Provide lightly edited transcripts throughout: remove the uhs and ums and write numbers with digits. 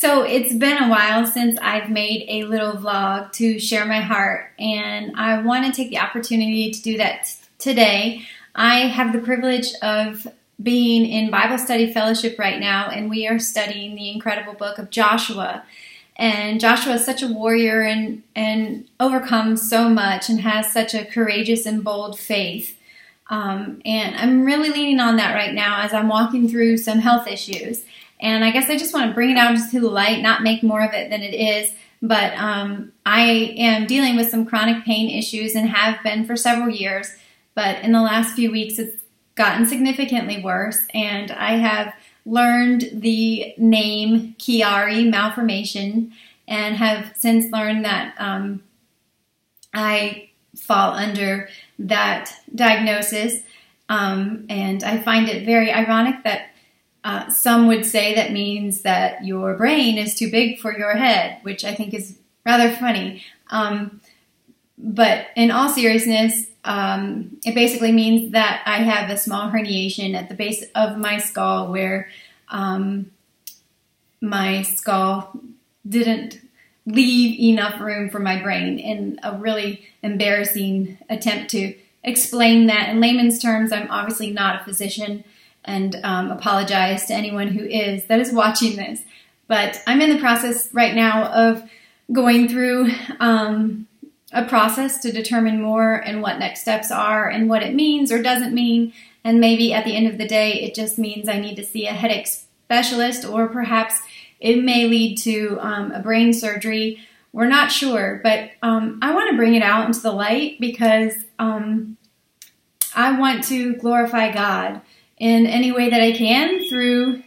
So it's been a while since I've made a little vlog to share my heart, and I want to take the opportunity to do that today. I have the privilege of being in Bible study fellowship right now, and we are studying the incredible book of Joshua. And Joshua is such a warrior and overcomes so much and has such a courageous and bold faith. And I'm really leaning on that right now as I'm walking through some health issues. And I guess I just want to bring it out to the light, not make more of it than it is. But I am dealing with some chronic pain issues and have been for several years. But in the last few weeks, it's gotten significantly worse. And I have learned the name Chiari Malformation and have since learned that I fall under that diagnosis. And I find it very ironic that some would say that means that your brain is too big for your head, which I think is rather funny. But in all seriousness, it basically means that I have a small herniation at the base of my skull where my skull didn't leave enough room for my brain, in a really embarrassing attempt to explain that. In layman's terms, I'm obviously not a physician, and apologize to anyone who is, that is watching this. But I'm in the process right now of going through a process to determine more and what next steps are and what it means or doesn't mean. And maybe at the end of the day, it just means I need to see a headache specialist, or perhaps it may lead to a brain surgery. We're not sure, but I want to bring it out into the light because I want to glorify God in any way that I can through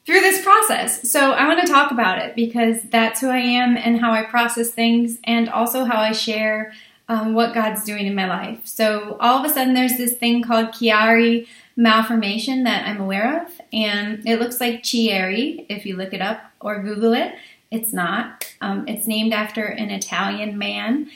this process. So I want to talk about it because that's who I am and how I process things, and also how I share what God's doing in my life. So all of a sudden there's this thing called Chiari Malformation that I'm aware of, and it looks like Chiari if you look it up or Google it. It's not. It's named after an Italian man.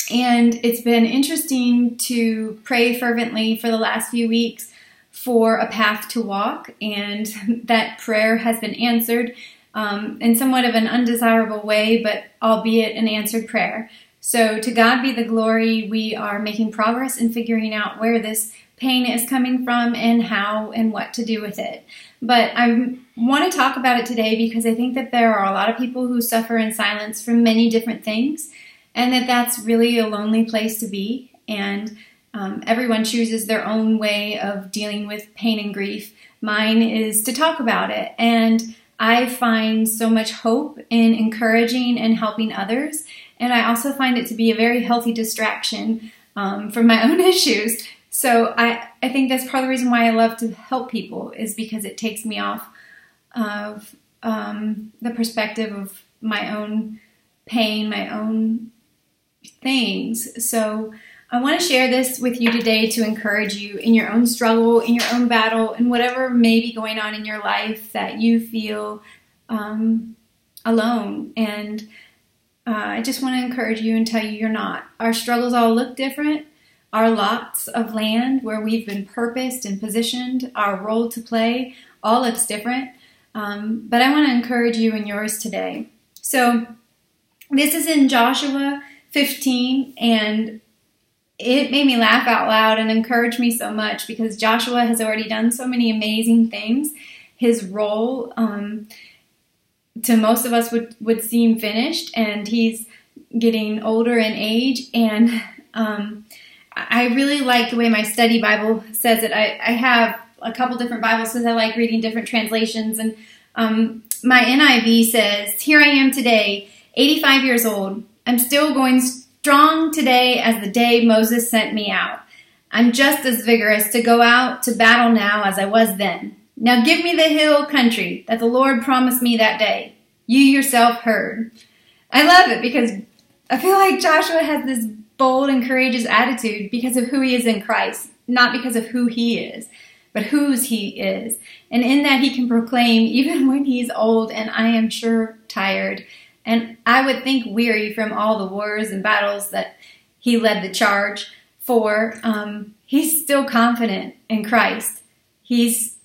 And it's been interesting to pray fervently for the last few weeks for a path to walk, and that prayer has been answered in somewhat of an undesirable way, but albeit an answered prayer. So to God be the glory. We are making progress in figuring out where this pain is coming from and how and what to do with it. But I want to talk about it today because I think that there are a lot of people who suffer in silence from many different things, and that's really a lonely place to be. And everyone chooses their own way of dealing with pain and grief. Mine is to talk about it. And I find so much hope in encouraging and helping others. And I also find it to be a very healthy distraction from my own issues. So I think that's part of the reason why I love to help people, is because it takes me off of the perspective of my own pain, my own things. So I want to share this with you today to encourage you in your own struggle, in your own battle, and whatever may be going on in your life that you feel alone. And I just want to encourage you and tell you you're not. Our struggles all look different. Our lots of land where we've been purposed and positioned, our role to play, all looks different. But I want to encourage you in yours today. So this is in Joshua 15, and it made me laugh out loud and encourage me so much because Joshua has already done so many amazing things. His role to most of us would seem finished, and he's getting older in age. And I really like the way my study Bible says it. I have a couple different Bibles because I like reading different translations. And my NIV says, "Here I am today, 85 years old. I'm still going strong today as the day Moses sent me out. I'm just as vigorous to go out to battle now as I was then. Now give me the hill country that the Lord promised me that day. You yourself heard." I love it because I feel like Joshua has this bold and courageous attitude because of who he is in Christ, not because of who he is, but whose he is. And in that he can proclaim even when he's old, and I am sure tired, and I would think weary from all the wars and battles that he led the charge for, he's still confident in Christ. He's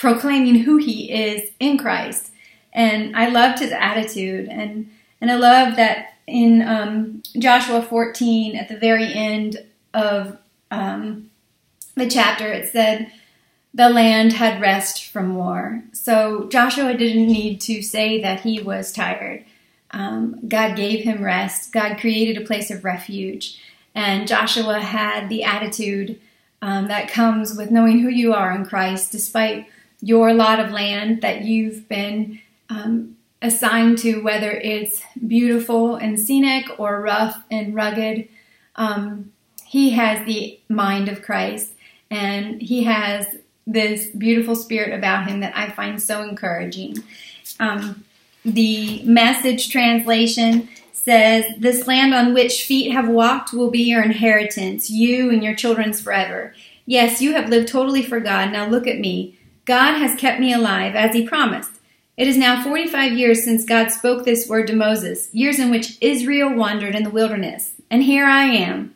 proclaiming who he is in Christ. And I loved his attitude. And I love that in Joshua 14, at the very end of the chapter, it said, the land had rest from war. So Joshua didn't need to say that he was tired. God gave him rest. God created a place of refuge. And Joshua had the attitude that comes with knowing who you are in Christ, despite your lot of land that you've been assigned to, whether it's beautiful and scenic or rough and rugged. He has the mind of Christ, and he has this beautiful spirit about him that I find so encouraging. The Message translation says, "This land on which feet have walked will be your inheritance, you and your children's forever. Yes, you have lived totally for God. Now look at me. God has kept me alive, as he promised. It is now 45 years since God spoke this word to Moses, years in which Israel wandered in the wilderness. And here I am,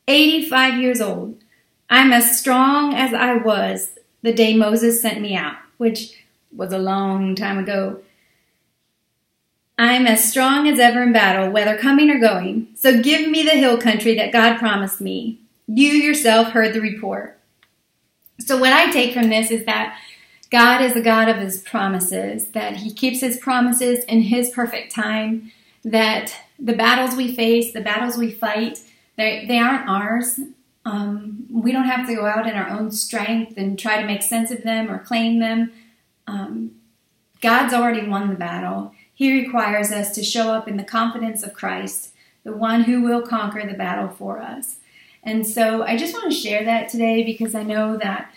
85 years old. I'm as strong as I was the day Moses sent me out," which was a long time ago. "I'm as strong as ever in battle, whether coming or going. So give me the hill country that God promised me. You yourself heard the report." So what I take from this is that God is a God of his promises, that he keeps his promises in his perfect time, that the battles we face, the battles we fight, they aren't ours. We don't have to go out in our own strength and try to make sense of them or claim them. God's already won the battle. He requires us to show up in the confidence of Christ, the one who will conquer the battle for us. And so I just want to share that today, because I know that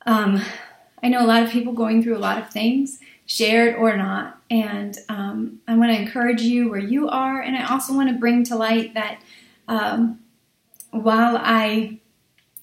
I know a lot of people going through a lot of things, shared or not. And I want to encourage you where you are. And I also want to bring to light that while I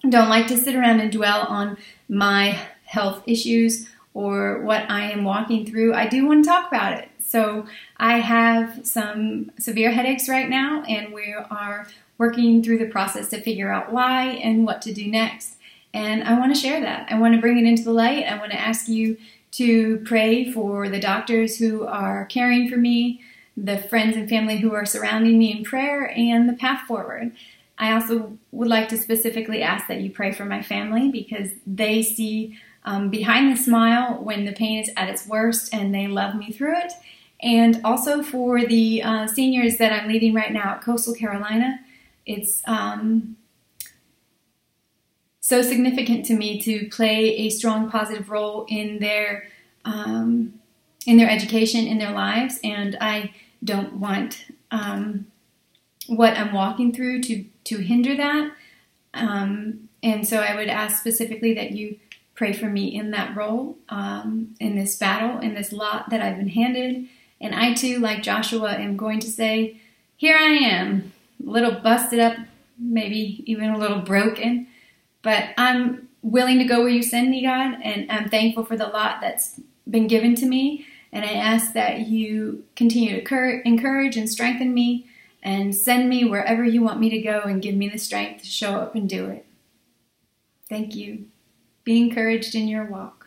don't like to sit around and dwell on my health issues or what I am walking through, I do want to talk about it. So I have some severe headaches right now, and we are working through the process to figure out why and what to do next. And I want to share that. I want to bring it into the light. I want to ask you to pray for the doctors who are caring for me, the friends and family who are surrounding me in prayer, and the path forward. I also would like to specifically ask that you pray for my family, because they see behind the smile when the pain is at its worst, and they love me through it. And also for the seniors that I'm leading right now at Coastal Carolina. It's so significant to me to play a strong, positive role in their education, in their lives, and I don't want what I'm walking through to hinder that. And so I would ask specifically that you pray for me in that role, in this battle, in this lot that I've been handed. And I too, like Joshua, am going to say, here I am, a little busted up, maybe even a little broken, but I'm willing to go where you send me, God, and I'm thankful for the lot that's been given to me. And I ask that you continue to encourage and strengthen me and send me wherever you want me to go, and give me the strength to show up and do it. Thank you. Be encouraged in your walk.